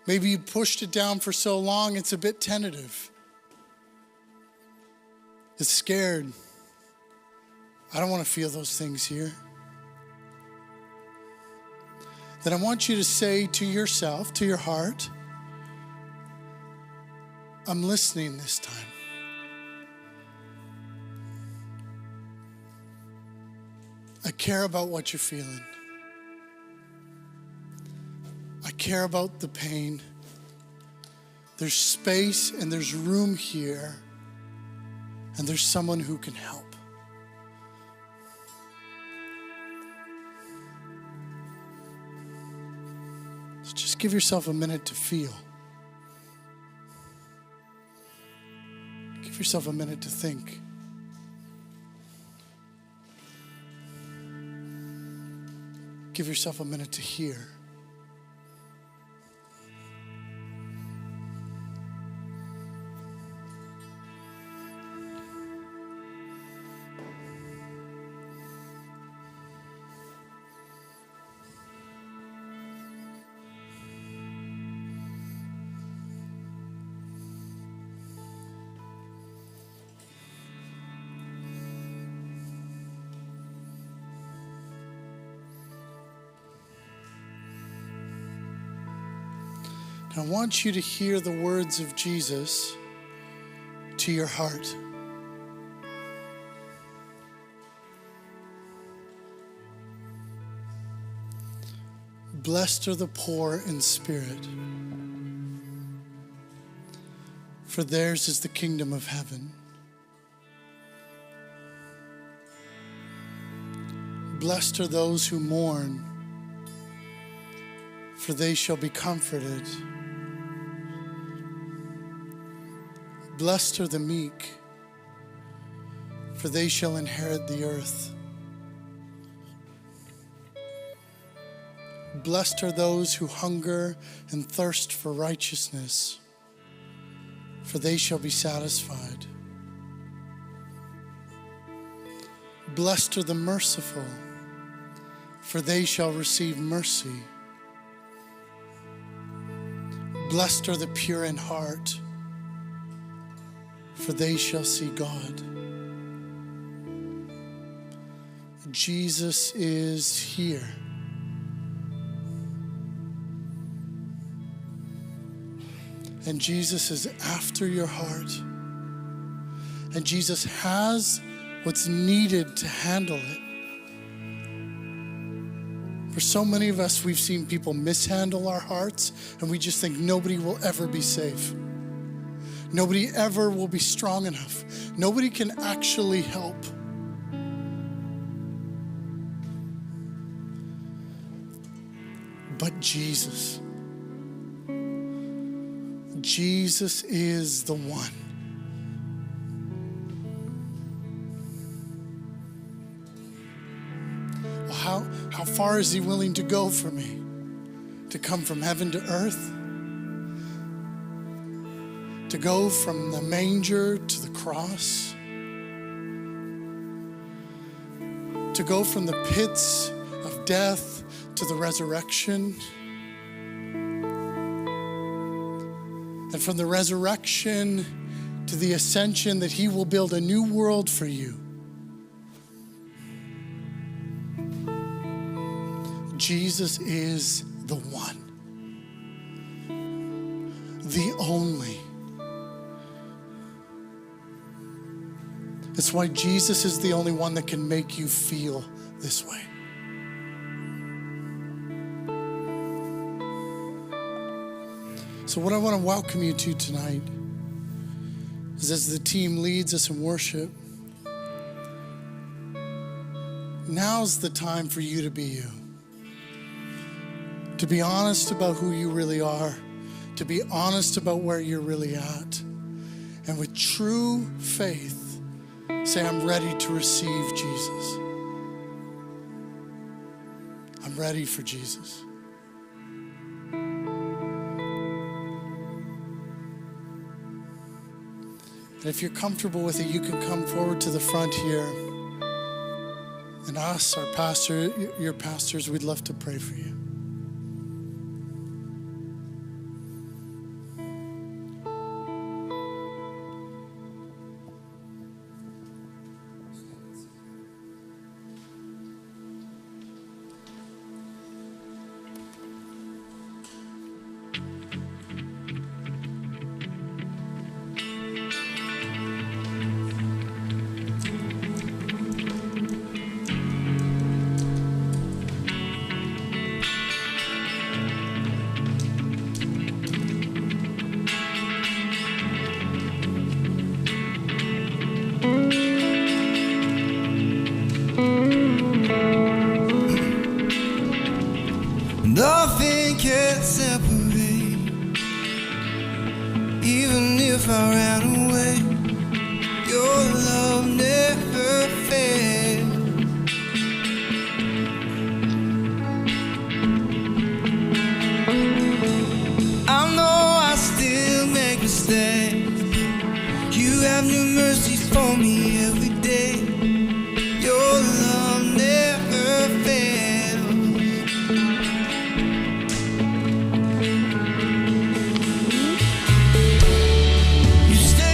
Maybe you pushed it down for so long, it's a bit tentative. It's scared. I don't want to feel those things here. Then I want you to say to yourself, to your heart, I'm listening this time. I care about what you're feeling. I care about the pain. There's space and there's room here, and there's someone who can help. So just give yourself a minute to feel. Give yourself a minute to think. Give yourself a minute to hear. I want you to hear the words of Jesus to your heart. Blessed are the poor in spirit, for theirs is the kingdom of heaven. Blessed are those who mourn, for they shall be comforted. Blessed are the meek, for they shall inherit the earth. Blessed are those who hunger and thirst for righteousness, for they shall be satisfied. Blessed are the merciful, for they shall receive mercy. Blessed are the pure in heart, for they shall see God. Jesus is here. And Jesus is after your heart. And Jesus has what's needed to handle it. For so many of us, we've seen people mishandle our hearts, and we just think nobody will ever be safe. Nobody ever will be strong enough. Nobody can actually help. But Jesus. Jesus is the one. Well, how far is he willing to go for me? To come from heaven to earth? To go from the manger to the cross? To go from the pits of death to the resurrection? And from the resurrection to the ascension, that he will build a new world for you. Jesus is the one, the only. That's why Jesus is the only one that can make you feel this way. So what I want to welcome you to tonight is, as the team leads us in worship, now's the time for you to be you. To be honest about who you really are, to be honest about where you're really at, and with true faith, say, I'm ready to receive Jesus. I'm ready for Jesus. And if you're comfortable with it, you can come forward to the front here. And us, our pastor, your pastors, we'd love to pray for you. Nothing can separate, even if I ran away. Your love never fails. I know I still make mistakes. You have new mercies for me every day. Your love never fails. You stay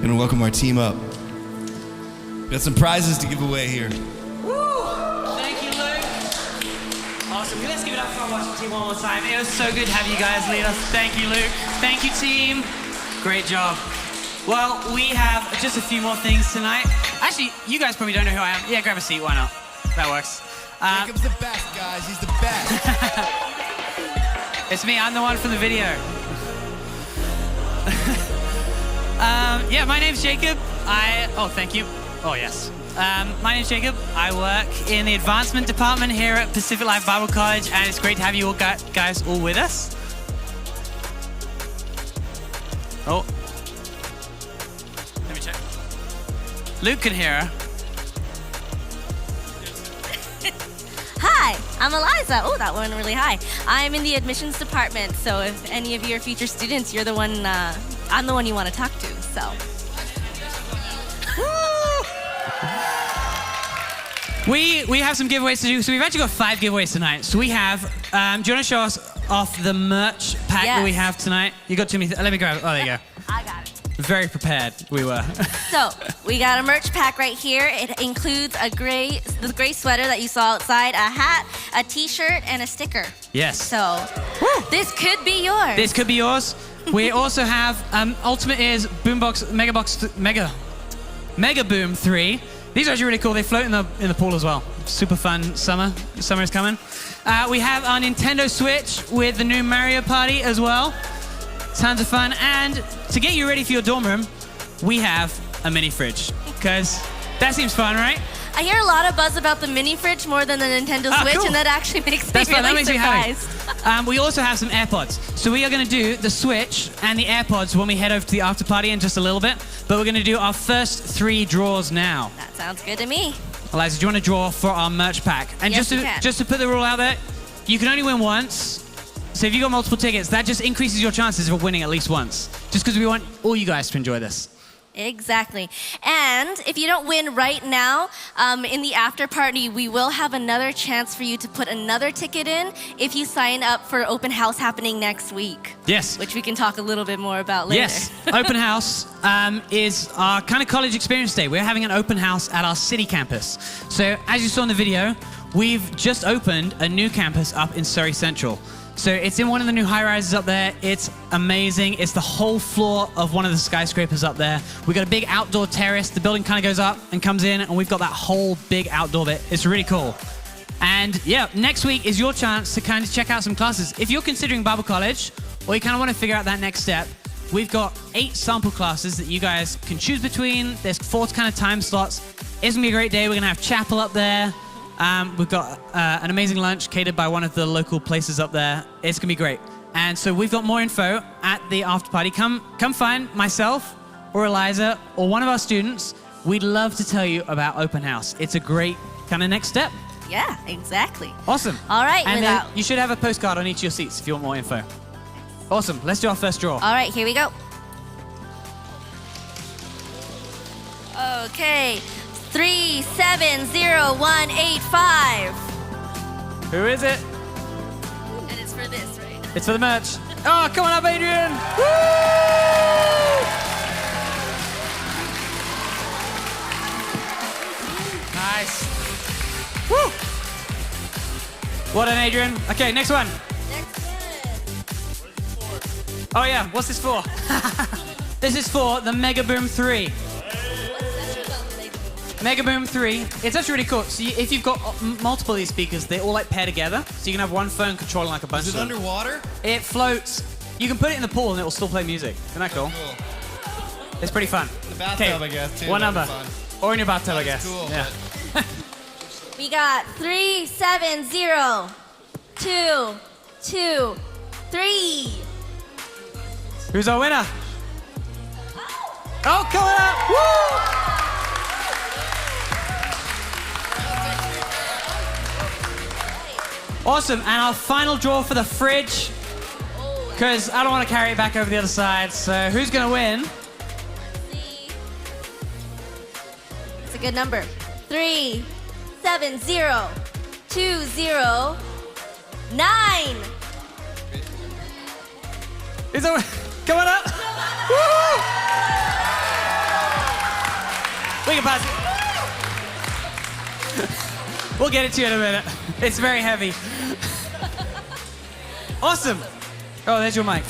Gonna welcome our team up. Got some prizes to give away here. Woo! Thank you, Luke. Awesome. Let's give it up for our worship team one more time. It was so good to have you guys lead us. Thank you, Luke. Thank you, team. Great job. Well, we have just a few more things tonight. Actually, you guys probably don't know who I am. Yeah, grab a seat. Why not? That works. Jacob's the best, guys. He's the best. It's me. I'm the one from the video. Yeah, my name's Jacob. Thank you. Oh, yes. My name's Jacob. I work in the advancement department here at Pacific Life Bible College, and it's great to have you all guys all with us. Oh. Let me check. Luke can hear her. Hi, I'm Eliza. Oh, that went really high. I'm in the admissions department, so if any of you are future students, you're the one, I'm the one you want to talk to, so. We have some giveaways to do. So we've actually got 5 giveaways tonight. So we have, do you want to show us off the merch pack that we have tonight? You got too many, let me grab it. Oh, there you go. I got it. Very prepared, we were. So, we got a merch pack right here. It includes the gray sweater that you saw outside, a hat, a t-shirt, and a sticker. Yes. So, this could be yours. This could be yours. We also have Ultimate Ears Boombox Mega Boom 3. These are actually really cool. They float in the pool as well. Super fun summer. Summer is coming. We have our Nintendo Switch with the new Mario Party as well. Tons of fun. And to get you ready for your dorm room, we have a mini fridge. Because that seems fun, right? I hear a lot of buzz about the mini fridge more than the Nintendo Switch, cool. And that actually makes me That's fun. really That makes surprised. me happy. We also have some AirPods. So we are going to do the Switch and the AirPods when we head over to the after party in just a little bit. But we're going to do our first 3 draws now. That sounds good to me. Eliza, do you want to draw for our merch pack? And Yes, just to put the rule out there, you can only win once. So if you got multiple tickets, that just increases your chances of winning at least once. Just because we want all you guys to enjoy this. Exactly. And if you don't win right now, in the after party, we will have another chance for you to put another ticket in if you sign up for open house happening next week. Yes. Which we can talk a little bit more about later. Yes. Open house is our kind of college experience day. We're having an open house at our city campus. So as you saw in the video, we've just opened a new campus up in Surrey Central. So it's in one of the new high-rises up there. It's amazing. It's the whole floor of one of the skyscrapers up there. We've got a big outdoor terrace. The building kind of goes up and comes in, and we've got that whole big outdoor bit. It's really cool. And yeah, next week is your chance to kind of check out some classes. If you're considering Bible college, or you kind of want to figure out that next step, we've got 8 sample classes that you guys can choose between. There's 4 kind of time slots. It's going to be a great day. We're going to have chapel up there. We've got an amazing lunch catered by one of the local places up there. It's going to be great. And so we've got more info at the after party. Come find myself or Eliza or one of our students. We'd love to tell you about open house. It's a great kind of next step. Yeah, exactly. Awesome. All right. And you should have a postcard on each of your seats if you want more info. Awesome. Let's do our first draw. All right, here we go. Okay. 370185. Who is it? And it's for this, right? It's for the merch. Oh, come on up, Adrian. Woo! Nice. Woo! Well done, Adrian. Okay, next one. Next one. Oh yeah, what's this for? This is for the Mega Boom 3. Mega Boom 3. It's actually really cool. So if you've got multiple of these speakers, they all like pair together. So you can have one phone controlling like a bunch of them. Is it underwater? It floats. You can put it in the pool and it will still play music. Isn't that cool? Cool. It's pretty fun. In the bathtub, I guess, too. One number. Fun. Or in your bathtub, I guess. Cool. Yeah. We got 370223. Who's our winner? Oh, coming up! Woo! Awesome, and our final draw for the fridge, because I don't want to carry it back over the other side, so who's going to win? It's a good number. 370209. Who's our Come on up! Woo! We can pass it. We'll get it to you in a minute. It's very heavy. Awesome. Oh, there's your mic.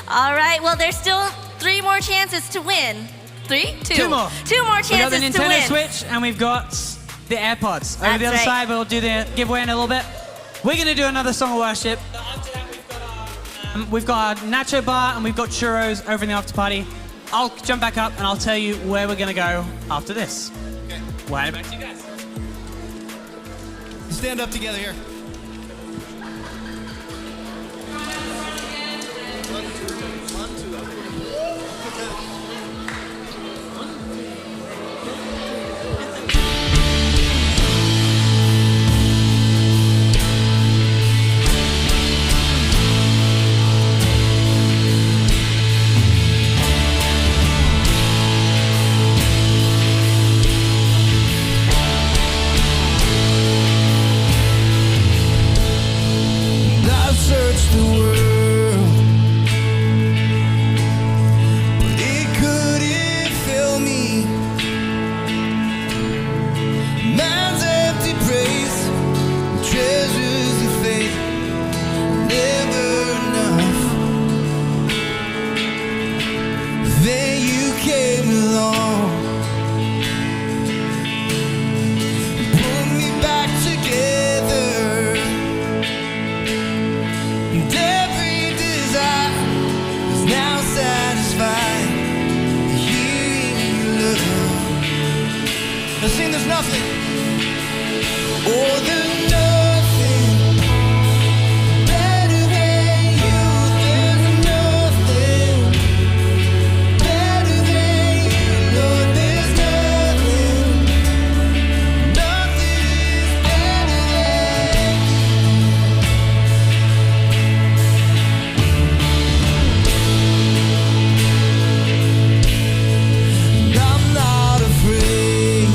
All right, well, there's still 3 more chances to win. 3? 2? 2 more. 2 more chances We got the to Nintendo win. Switch, and we've got the AirPods. Over That's the other right. side, we'll do the giveaway in a little bit. We're going to do another song of worship. We've got our nacho bar, and we've got churros over in the after party. I'll jump back up, and I'll tell you where we're going to go after this. Okay. We'll hand it back to you guys. Stand up together here. I've searched the world, but it couldn't fill me. Man's empty praise, treasures of faith, never enough. Then you came along, put me back together. And every desire is now satisfied. Hearing your love. Now sing, there's nothing. Oh, there's nothing better than you. There's nothing better than you, Lord. There's nothing. Nothing is better than you. I'm not afraid.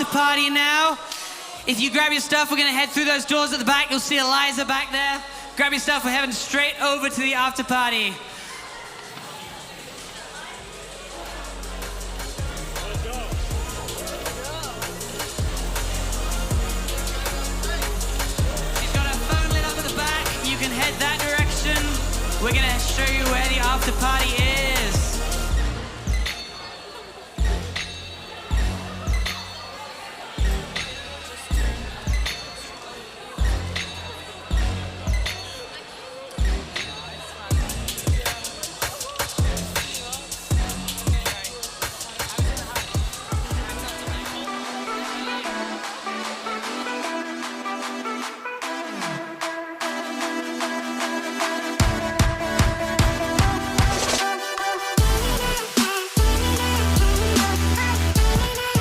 party now. If you grab your stuff, we're gonna head through those doors at the back. You'll see Eliza back there. Grab your stuff, we're heading straight over to the after party. She's got her phone lit up at the back. You can head that direction. We're gonna show you where the after party is.